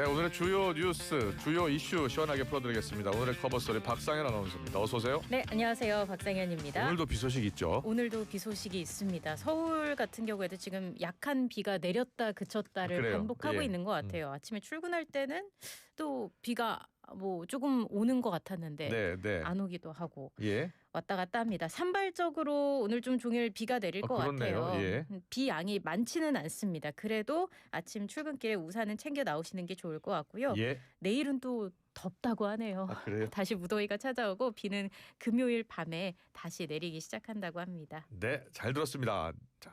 오늘의 주요 뉴스, 주요 이슈 시원하게 풀어드리겠습니다. 오늘의 커버스토리 박상현 아나운서입니다. 어서 오세요. 네, 안녕하세요. 박상현입니다. 오늘도 비 소식 있죠? 오늘도 비 소식이 있습니다. 서울 같은 경우에도 지금 약한 비가 내렸다 그쳤다를 그래요. 반복하고 예. 있는 것 같아요. 아침에 출근할 때는 또 비가 조금 오는 것 같았는데 네. 안 오기도 하고 예. 왔다 갔다 합니다. 산발적으로 오늘 좀 종일 비가 내릴 것 그렇네요. 같아요. 예. 비 양이 많지는 않습니다. 그래도 아침 출근길에 우산은 챙겨 나오시는 게 좋을 것 같고요. 예. 내일은 또 덥다고 하네요. 그래요? 다시 무더위가 찾아오고 비는 금요일 밤에 다시 내리기 시작한다고 합니다. 네, 잘 들었습니다. 자,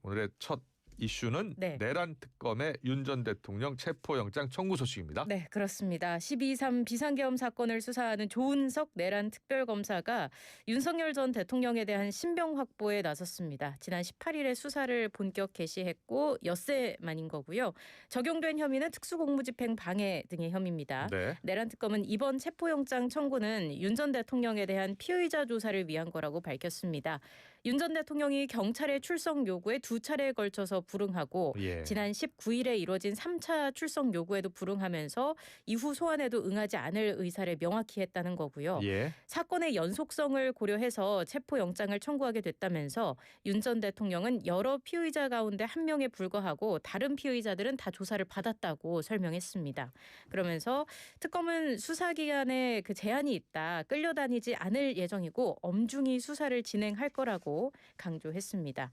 오늘의 첫 이슈는 네. 내란 특검의 윤 전 대통령 체포영장 청구 소식입니다. 네, 그렇습니다. 12.3 비상계엄 사건을 수사하는 조은석 내란 특별검사가 윤석열 전 대통령에 대한 신병 확보에 나섰습니다. 지난 18일에 수사를 본격 개시했고 엿새 만인 거고요. 적용된 혐의는 특수공무집행 방해 등의 혐의입니다. 네. 내란 특검은 이번 체포영장 청구는 윤 전 대통령에 대한 피의자 조사를 위한 거라고 밝혔습니다. 윤 전 대통령이 경찰의 출석 요구에 2차례에 걸쳐서 불응하고 예. 지난 19일에 이뤄진 3차 출석 요구에도 불응하면서 이후 소환에도 응하지 않을 의사를 명확히 했다는 거고요. 예. 사건의 연속성을 고려해서 체포영장을 청구하게 됐다면서 윤 전 대통령은 여러 피의자 가운데 한 명에 불과하고 다른 피의자들은 다 조사를 받았다고 설명했습니다. 그러면서 특검은 수사기간에 그 제한이 있다. 끌려다니지 않을 예정이고 엄중히 수사를 진행할 거라고 강조했습니다.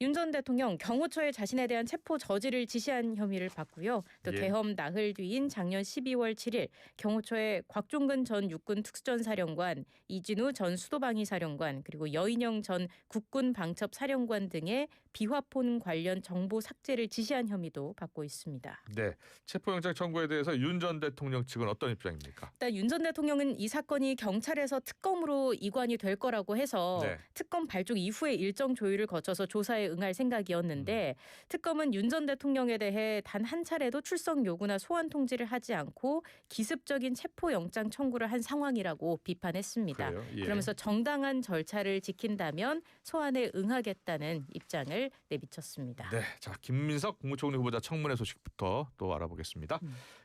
윤 전 대통령 경호처에 자신에 대한 체포 저지를 지시한 혐의를 받고요. 또 예. 계엄 나흘 뒤인 작년 12월 7일 경호처에 곽종근 전 육군 특수전사령관, 이진우 전 수도방위 사령관, 그리고 여인영 전 국군 방첩 사령관 등의 비화폰 관련 정보 삭제를 지시한 혐의도 받고 있습니다. 네. 체포영장 청구에 대해서 윤 전 대통령 측은 어떤 입장입니까? 일단 윤 전 대통령은 이 사건이 경찰에서 특검으로 이관이 될 거라고 해서 네. 특검 발족 이후에 일정 조율을 거쳐서 조사에 응할 생각이었는데 특검은 윤 전 대통령에 대해 단 한 차례도 출석 요구나 소환 통지를 하지 않고 기습적인 체포영장 청구를 한 상황이라고 비판했습니다. 그래요? 예. 그러면서 정당한 절차를 지킨다면 소환에 응하겠다는 입장을 내비쳤습니다. 네. 자, 김민석 국무총리 후보자 청문회 소식부터 또 알아보겠습니다.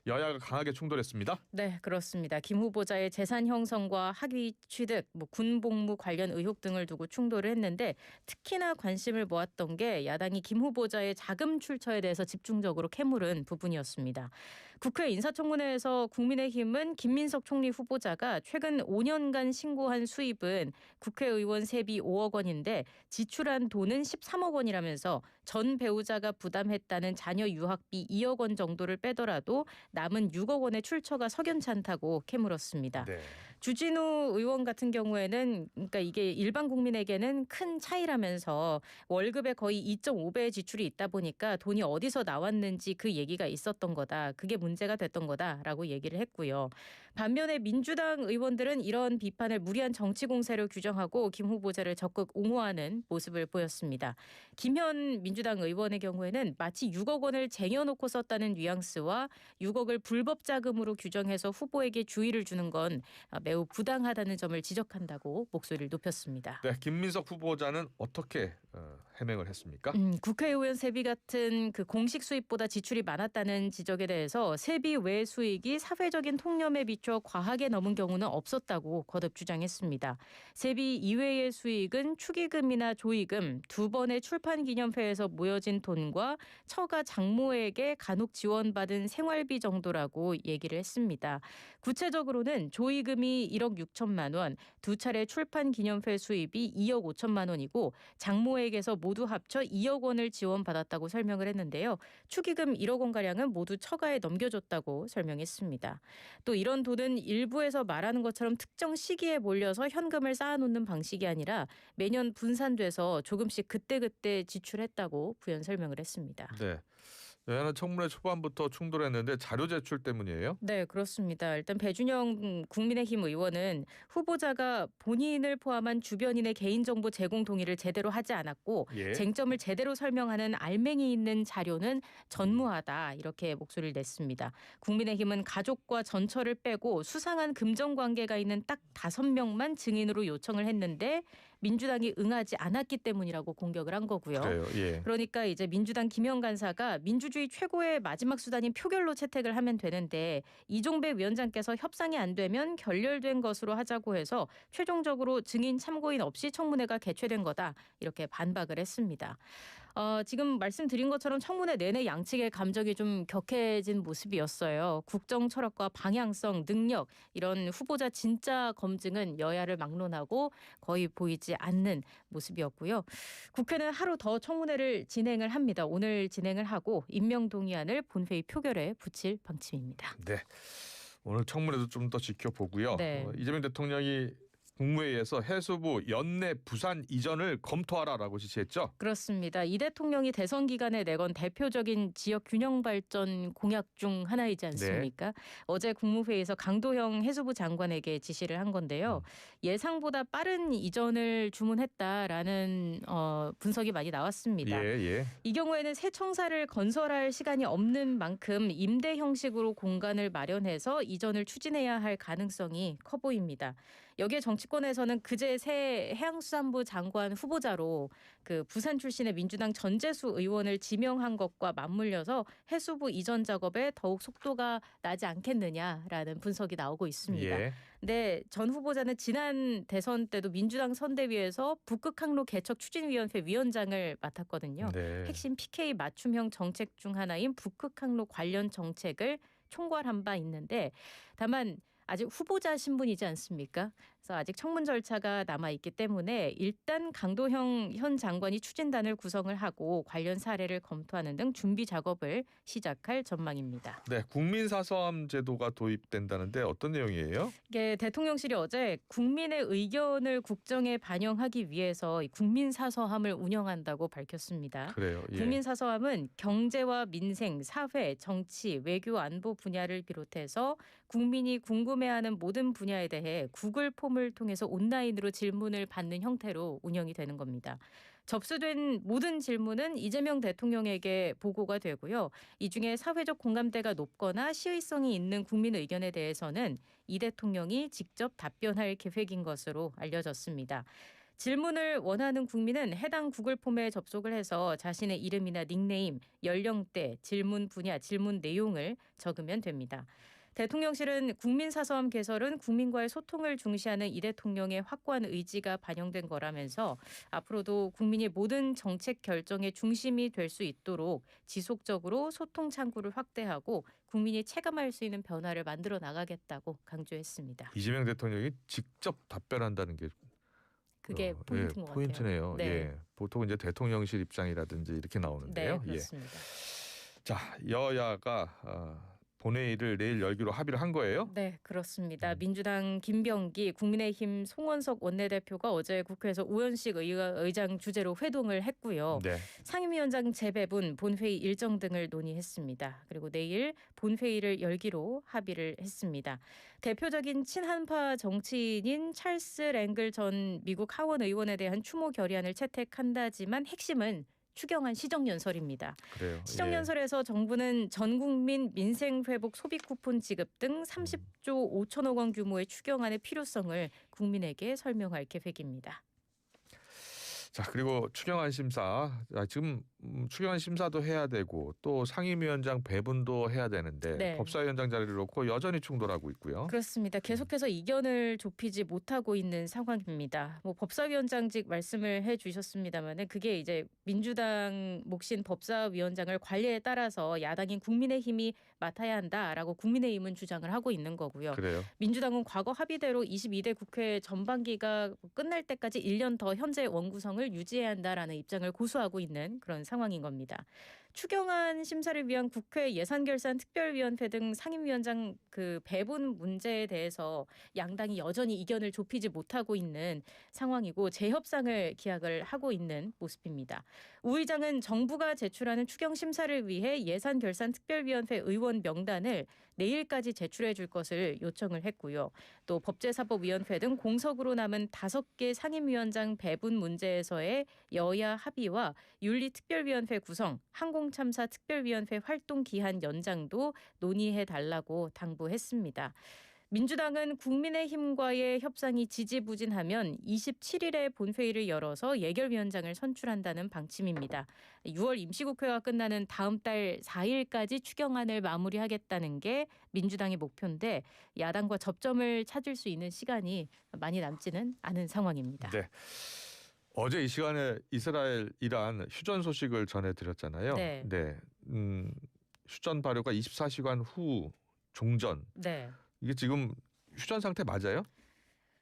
여야가 강하게 충돌했습니다. 네, 그렇습니다. 김 후보자의 재산 형성과 학위 취득, 군 복무 관련 의혹 등을 두고 충돌을 했는데 특히나 관심을 모았던 게 야당이 김 후보자의 자금 출처에 대해서 집중적으로 캐물은 부분이었습니다. 국회 인사청문회에서 국민의힘은 김민석 총리 후보자가 최근 5년간 신고한 수입은 국회의원 세비 5억 원인데 지출한 돈은 13억 원이라면서 전 배우자가 부담했다는 자녀 유학비 2억 원 정도를 빼더라도 남은 6억 원의 출처가 석연치 않다고 캐물었습니다. 네. 주진우 의원 같은 경우에는 그러니까 이게 일반 국민에게는 큰 차이라면서 월급의 거의 2.5배의 지출이 있다 보니까 돈이 어디서 나왔는지 그 얘기가 있었던 거다. 그게 문제가 됐던 거다라고 얘기를 했고요. 반면에 민주당 의원들은 이런 비판을 무리한 정치 공세로 규정하고 김 후보자를 적극 옹호하는 모습을 보였습니다. 김현 민주당 의원의 경우에는 마치 6억 원을 쟁여놓고 썼다는 뉘앙스와 6억을 불법 자금으로 규정해서 후보에게 주의를 주는 건 매우 부당하다는 점을 지적한다고 목소리를 높였습니다. 네, 김민석 후보자는 어떻게 해명을 했습니까? 국회의원 세비 같은 그 공식 수입보다 지출이 많았다는 지적에 대해서 세비 외 수익이 사회적인 통념에 비춰 과하게 넘은 경우는 없었다고 거듭 주장했습니다. 세비 이외의 수익은 축의금이나 조의금, 2번의 출판기념회에서 모여진 돈과 처가 장모에게 간혹 지원받은 생활비 정도라고 얘기를 했습니다. 구체적으로는 조의금이 1억 6천만 원, 2차례 출판기념회 수입이 2억 5천만 원이고 장모에게서 모두 합쳐 2억 원을 지원받았다고 설명을 했는데요. 축의금 1억 원가량은 모두 처가에 넘겨줬다고 설명했습니다. 또 이런 돈은 일부에서 말하는 것처럼 특정 시기에 몰려서 현금을 쌓아놓는 방식이 아니라 매년 분산돼서 조금씩 그때그때 지출했다고 부연 설명을 했습니다. 네. 여야는 청문회 초반부터 충돌했는데 자료 제출 때문이에요? 네, 그렇습니다. 일단 배준영 국민의힘 의원은 후보자가 본인을 포함한 주변인의 개인정보 제공 동의를 제대로 하지 않았고 예. 쟁점을 제대로 설명하는 알맹이 있는 자료는 전무하다 이렇게 목소리를 냈습니다. 국민의힘은 가족과 전처를 빼고 수상한 금전 관계가 있는 딱 5명만 증인으로 요청을 했는데 민주당이 응하지 않았기 때문이라고 공격을 한 거고요. 그래요. 예. 그러니까 이제 민주당 김영 간사가 민주주의 최고의 마지막 수단인 표결로 채택을 하면 되는데 이종배 위원장께서 협상이 안 되면 결렬된 것으로 하자고 해서 최종적으로 증인 참고인 없이 청문회가 개최된 거다. 이렇게 반박을 했습니다. 지금 말씀드린 것처럼 청문회 내내 양측의 감정이 좀 격해진 모습이었어요. 국정 철학과 방향성, 능력 이런 후보자 진짜 검증은 여야를 막론하고 거의 보이지 않는 모습이었고요. 국회는 하루 더 청문회를 진행을 합니다. 오늘 진행을 하고 임명동의안을 본회의 표결에 붙일 방침입니다. 네. 오늘 청문회도 좀 더 지켜보고요. 네. 이재명 대통령이 국무회의에서 해수부 연내 부산 이전을 검토하라라고 지시했죠. 그렇습니다. 이 대통령이 대선 기간에 내건 대표적인 지역 균형 발전 공약 중 하나이지 않습니까? 어제 국무회의에서 강도형 해수부 장관에게 지시를 한 건데요. 예상보다 빠른 이전을 주문했다라는 분석이 많이 나왔습니다. 예. 이 경우에는 새 청사를 건설할 시간이 없는 만큼 임대 형식으로 공간을 마련해서 이전을 추진해야 할 가능성이 커 보입니다. 여기에 정치권에서는 그제 새 해양수산부 장관 후보자로 그 부산 출신의 민주당 전재수 의원을 지명한 것과 맞물려서 해수부 이전 작업에 더욱 속도가 나지 않겠느냐라는 분석이 나오고 있습니다. 예. 네, 전 후보자는 지난 대선 때도 민주당 선대위에서 북극항로 개척 추진위원회 위원장을 맡았거든요. 네. 핵심 PK 맞춤형 정책 중 하나인 북극항로 관련 정책을 총괄한 바 있는데 다만 아직 후보자 신분이지 않습니까? 그래서 아직 청문 절차가 남아있기 때문에 일단 강도형 현 장관이 추진단을 구성을 하고 관련 사례를 검토하는 등 준비 작업을 시작할 전망입니다. 네, 국민사서함 제도가 도입된다는데 어떤 내용이에요? 이게 대통령실이 어제 국민의 의견을 국정에 반영하기 위해서 국민사서함을 운영한다고 밝혔습니다. 그래요. 예. 국민사서함은 경제와 민생, 사회, 정치, 외교, 안보 분야를 비롯해서 국민이 궁금해하는 모든 분야에 대해 구글 폼을 통해서 온라인으로 질문을 받는 형태로 운영이 되는 겁니다. 접수된 모든 질문은 이재명 대통령에게 보고가 되고요. 이 중에 사회적 공감대가 높거나 시의성이 있는 국민 의견에 대해서는 이 대통령이 직접 답변할 계획인 것으로 알려졌습니다. 질문을 원하는 국민은 해당 구글 폼에 접속을 해서 자신의 이름이나 닉네임, 연령대, 질문 분야, 질문 내용을 적으면 됩니다. 대통령실은 국민사서함 개설은 국민과의 소통을 중시하는 이 대통령의 확고한 의지가 반영된 거라면서 앞으로도 국민이 모든 정책 결정의 중심이 될 수 있도록 지속적으로 소통 창구를 확대하고 국민이 체감할 수 있는 변화를 만들어 나가겠다고 강조했습니다. 이재명 대통령이 직접 답변한다는 게 그게 포인트인 것 같아요. 포인트네요. 네. 예. 보통 이제 대통령실 입장이라든지 이렇게 나오는데요. 네, 그렇습니다. 자, 여야가 본회의를 내일 열기로 합의를 한 거예요? 네, 그렇습니다. 민주당 김병기, 국민의힘 송원석 원내대표가 어제 국회에서 우현식 의장 주재로 회동을 했고요. 네. 상임위원장 재배분, 본회의 일정 등을 논의했습니다. 그리고 내일 본회의를 열기로 합의를 했습니다. 대표적인 친한파 정치인인 찰스 랭글 전 미국 하원 의원에 대한 추모 결의안을 채택한다지만 핵심은 추경안 시정연설입니다. 그래요. 시정연설에서 정부는 전 국민 민생 회복 소비 쿠폰 지급 등 30조 5천억 원 규모의 추경안의 필요성을 국민에게 설명할 계획입니다. 자, 그리고 추경안 심사. 지금 추경안 심사도 해야 되고 또 상임위원장 배분도 해야 되는데 네. 법사위원장 자리를 놓고 여전히 충돌하고 있고요. 그렇습니다. 계속해서 이견을 좁히지 못하고 있는 상황입니다. 법사위원장직 말씀을 해주셨습니다만은 그게 이제 민주당 몫인 법사위원장을 관리에 따라서 야당인 국민의힘이 맡아야 한다라고 국민의힘은 주장을 하고 있는 거고요. 그래요. 민주당은 과거 합의대로 22대 국회 전반기가 끝날 때까지 1년 더 현재 원구성을 유지해야 한다라는 입장을 고수하고 있는 그런 상황인 겁니다. 추경안 심사를 위한 국회 예산결산특별위원회 등 상임위원장 그 배분 문제에 대해서 양당이 여전히 이견을 좁히지 못하고 있는 상황이고 재협상을 기약을 하고 있는 모습입니다. 우 의장은 정부가 제출하는 추경 심사를 위해 예산결산특별위원회 의원 명단을 내일까지 제출해 줄 것을 요청을 했고요. 또 법제사법위원회 등 공석으로 남은 5개 상임위원장 배분 문제에서의 여야 합의와 윤리특별위원회 구성, 항공참사특별위원회 활동 기한 연장도 논의해 달라고 당부했습니다. 민주당은 국민의힘과의 협상이 지지부진하면 27일에 본회의를 열어서 예결위원장을 선출한다는 방침입니다. 6월 임시국회가 끝나는 다음 달 4일까지 추경안을 마무리하겠다는 게 민주당의 목표인데 야당과 접점을 찾을 수 있는 시간이 많이 남지는 않은 상황입니다. 네. 어제 이 시간에 이스라엘, 이란 휴전 소식을 전해드렸잖아요. 네. 휴전 발효가 24시간 후 종전. 네. 이게 지금 휴전 상태 맞아요?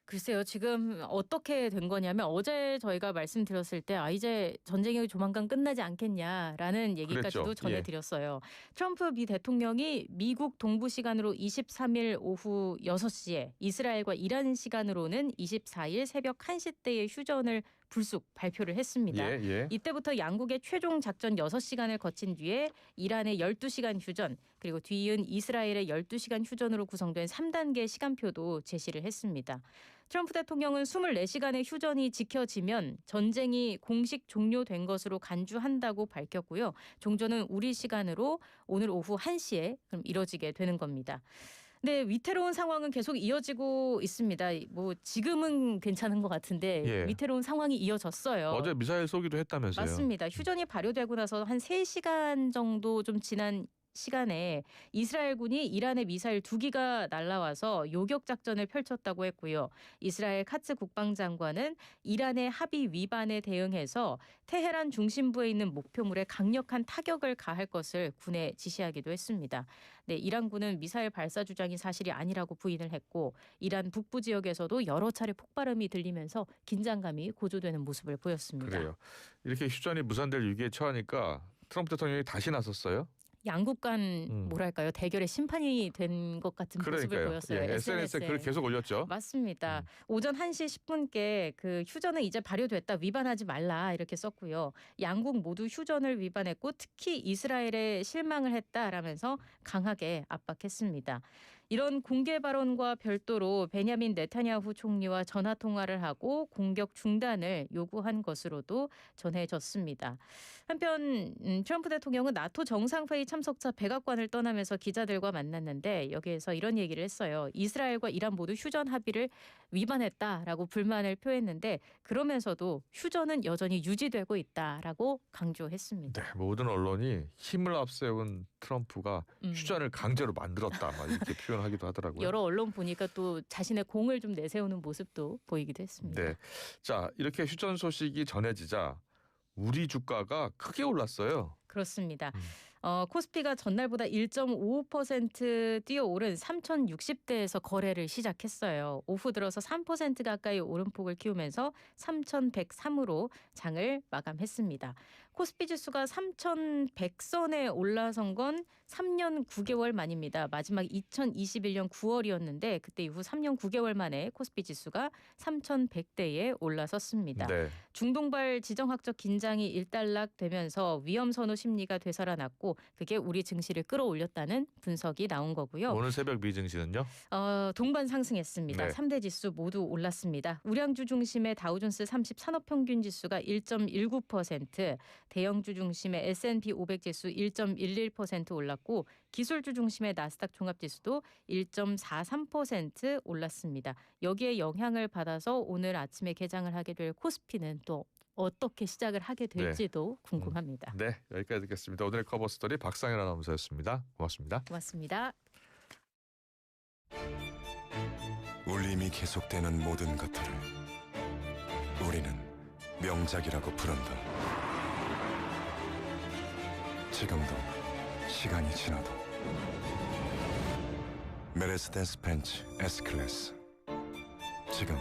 글쎄요. 지금 어떻게 된 거냐면 어제 저희가 말씀드렸을 때 이제 전쟁이 조만간 끝나지 않겠냐라는 얘기까지도 그랬죠. 전해드렸어요. 트럼프 미 대통령이 미국 동부 시간으로 23일 오후 6시에 이스라엘과 이란 시간으로는 24일 새벽 1시 때의 휴전을 불쑥 발표를 했습니다. 예. 이때부터 양국의 최종 작전 6시간을 거친 뒤에 이란의 12시간 휴전 그리고 뒤이은 이스라엘의 12시간 휴전으로 구성된 3단계 시간표도 제시를 했습니다. 트럼프 대통령은 24시간의 휴전이 지켜지면 전쟁이 공식 종료된 것으로 간주한다고 밝혔고요. 종전은 우리 시간으로 오늘 오후 1시에 그럼 이뤄지게 되는 겁니다. 네, 위태로운 상황은 계속 이어지고 있습니다. 뭐 지금은 괜찮은 것 같은데 예. 위태로운 상황이 이어졌어요. 어제 미사일 쏘기도 했다면서요. 맞습니다. 휴전이 발효되고 나서 한 3시간 정도 좀 지난 시간에 이스라엘군이 이란의 미사일 2기가 날아와서 요격 작전을 펼쳤다고 했고요. 이스라엘 카츠 국방장관은 이란의 합의 위반에 대응해서 테헤란 중심부에 있는 목표물에 강력한 타격을 가할 것을 군에 지시하기도 했습니다. 네, 이란군은 미사일 발사 주장이 사실이 아니라고 부인을 했고 이란 북부 지역에서도 여러 차례 폭발음이 들리면서 긴장감이 고조되는 모습을 보였습니다. 그래요. 이렇게 휴전이 무산될 위기에 처하니까 트럼프 대통령이 다시 나섰어요. 양국 간 뭐랄까요 대결의 심판이 된 것 같은 모습을 보였어요. 예, SNS에 글을 계속 올렸죠. 맞습니다. 오전 1시 10분께 그 휴전은 이제 발효됐다 위반하지 말라 이렇게 썼고요. 양국 모두 휴전을 위반했고 특히 이스라엘에 실망을 했다라면서 강하게 압박했습니다. 이런 공개 발언과 별도로 베냐민 네타냐후 총리와 전화 통화를 하고 공격 중단을 요구한 것으로도 전해졌습니다. 한편 트럼프 대통령은 나토 정상회의 참석차 백악관을 떠나면서 기자들과 만났는데 여기에서 이런 얘기를 했어요. 이스라엘과 이란 모두 휴전 합의를 위반했다라고 불만을 표했는데 그러면서도 휴전은 여전히 유지되고 있다라고 강조했습니다. 네, 모든 언론이 힘을 앞세운 트럼프가 휴전을 강제로 만들었다 막 이렇게 표현하기도 하더라고요. 여러 언론 보니까 또 자신의 공을 좀 내세우는 모습도 보이기도 했습니다. 네, 자 이렇게 휴전 소식이 전해지자 우리 주가가 크게 올랐어요. 그렇습니다. 코스피가 전날보다 1.55% 뛰어오른 3,060대에서 거래를 시작했어요. 오후 들어서 3% 가까이 오름폭을 키우면서 3,103으로 장을 마감했습니다. 코스피 지수가 3,100선에 올라선 건 3년 9개월 만입니다. 마지막 2021년 9월이었는데 그때 이후 3년 9개월 만에 코스피 지수가 3,100대에 올라섰습니다. 네. 중동발 지정학적 긴장이 일단락되면서 위험선호 심리가 되살아났고 그게 우리 증시를 끌어올렸다는 분석이 나온 거고요. 오늘 새벽 미 증시는요? 동반 상승했습니다. 네. 3대 지수 모두 올랐습니다. 우량주 중심의 다우존스 30 산업평균 지수가 1.19%, 대형주 중심의 S&P 500 지수 1.11% 올랐고 기술주 중심의 나스닥 종합지수도 1.43% 올랐습니다. 여기에 영향을 받아서 오늘 아침에 개장을 하게 될 코스피는 또 어떻게 시작을 하게 될지도 궁금합니다. 네, 여기까지 듣겠습니다. 오늘의 커버 스토리 박상현 아나운서였습니다. 고맙습니다. 고맙습니다. 울림이 계속되는 모든 것들을 우리는 명작이라고 부른다. 지금도 시간이 지나도 메르세데스 벤츠 S클래스 지금